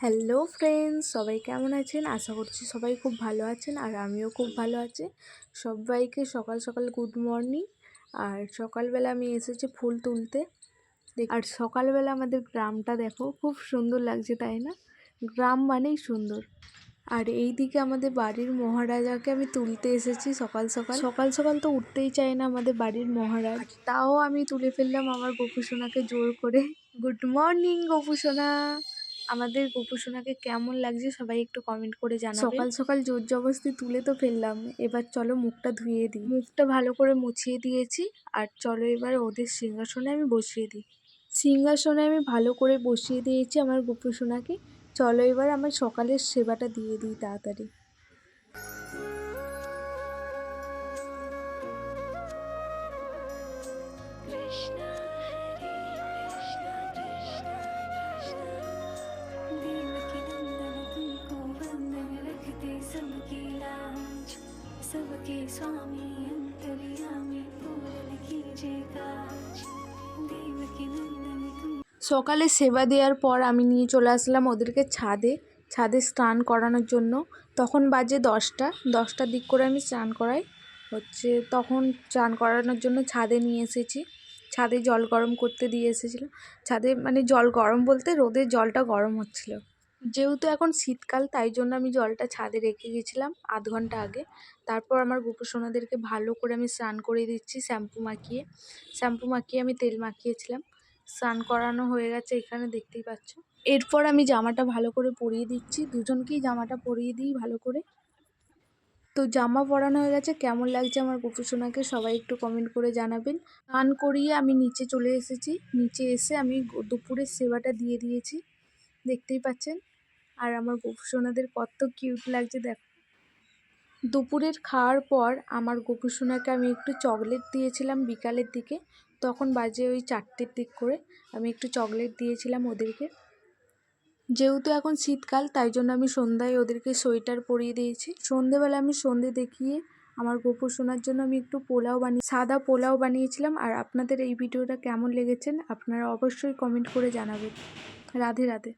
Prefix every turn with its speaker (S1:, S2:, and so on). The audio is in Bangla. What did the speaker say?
S1: হ্যালো ফ্রেন্ডস, সবাই কেমন আছেন? আশা করছি সবাই খুব ভালো আছেন আর আমিও খুব ভালো আছি। সবাইকে সকাল সকাল গুড মর্নিং। আর সকালবেলা আমি এসেছি ফুল তুলতে। আর সকালবেলা আমাদের গ্রামটা দেখো, খুব সুন্দর লাগছে তাই না? গ্রাম মানেই সুন্দর। আর এই দিকে আমাদের বাড়ির মহারাজাকে আমি তুলতে এসেছি সকাল সকাল সকাল সকাল তো উঠতেই চায় না আমাদের বাড়ির মহারাজ, তাও আমি তুলে ফেললাম আমার গোপুসোনাকে জোর করে। Good morning Gopusona. আমাদের গোপুসোনাকে কেমন লাগছে সবাই একটু কমেন্ট করে জানাবেন। সকাল সকাল জোর জবরদস্তি তুলে তো ফেললাম, এবার চলো মুখটা ধুয়ে দিই। মুখটা ভালো করে মুছিয়ে দিয়েছি আর চলো এবার ওদের সিংহাসনে আমি বসিয়ে দিই। সিংহাসনে আমি ভালো করে বসিয়ে দিয়েছি আমার গোপুসোনাকে। চলো এবার আমার সকালের সেবাটা দিয়ে দিই তাড়াতাড়ি।
S2: सबके स्वामी अंतर्यामी पूर्ण कीजिए काज देवकी नंदन तुम।
S1: সকালে সেবা দেওয়ার পর আমি নিয়ে চলে আসলাম ওদেরকে ছাদে স্নান করানোর জন্য। তখন বাজে 10টার দিক করে আমি স্নান করাই তখন স্নান করানোর জন্য ছাদে নিয়ে এসেছি। ছাদে জল গরম করতে দিয়ে এসেছিলাম। ছাদে মানে জল গরম বলতে রোদের জলটা গরম হচ্ছিল। যেহেতু এখন শীতকাল তাই জন্য আমি জলটা ছাদে রেখে গেছিলাম আধ ঘন্টা আগে। তারপর আমার গোপুসোনাদেরকে ভালো করে আমি স্নান করে দিচ্ছি শ্যাম্পু মাখিয়ে আমি তেল মাখিয়েছিলাম। স্নান করানো হয়ে গেছে, এখানে দেখতেই পাচ্ছ। এরপর আমি জামাটা ভালো করে পরিয়ে দিচ্ছি, দুজনকেই জামাটা পরিয়ে দিই ভালো করে। তো জামা পরানো হয়ে গেছে, কেমন লাগছে আমার গোপুসোনাকে সবাই একটু কমেন্ট করে জানাবেন। স্নান করিয়ে আমি নিচে চলে এসেছি। নিচে এসে আমি দুপুরের সেবাটা দিয়ে দিয়েছি, দেখতেই পাচ্ছেন। আর আমার গোপুসোনাদের কত কিউট লাগছে দেখো। দুপুরের খাওয়ার পর আমার গোপুসোনাকে আমি একটু চকলেট দিয়েছিলাম বিকালের দিকে। তখন বাজে ওই 4টের দিক করে আমি একটু চকলেট দিয়েছিলাম ওদেরকে। যেহেতু এখন শীতকাল তাই জন্য আমি সন্ধ্যায় ওদেরকে সোয়েটার পরিয়ে দিয়েছি। সন্ধেবেলা আমি সন্ধে দেখিয়ে আমার গোপুসোনার জন্য আমি একটু সাদা পোলাও বানিয়েছিলাম। আর আপনাদের এই ভিডিওটা কেমন লেগেছেন আপনারা অবশ্যই কমেন্ট করে জানাবেন। রাধে রাধে।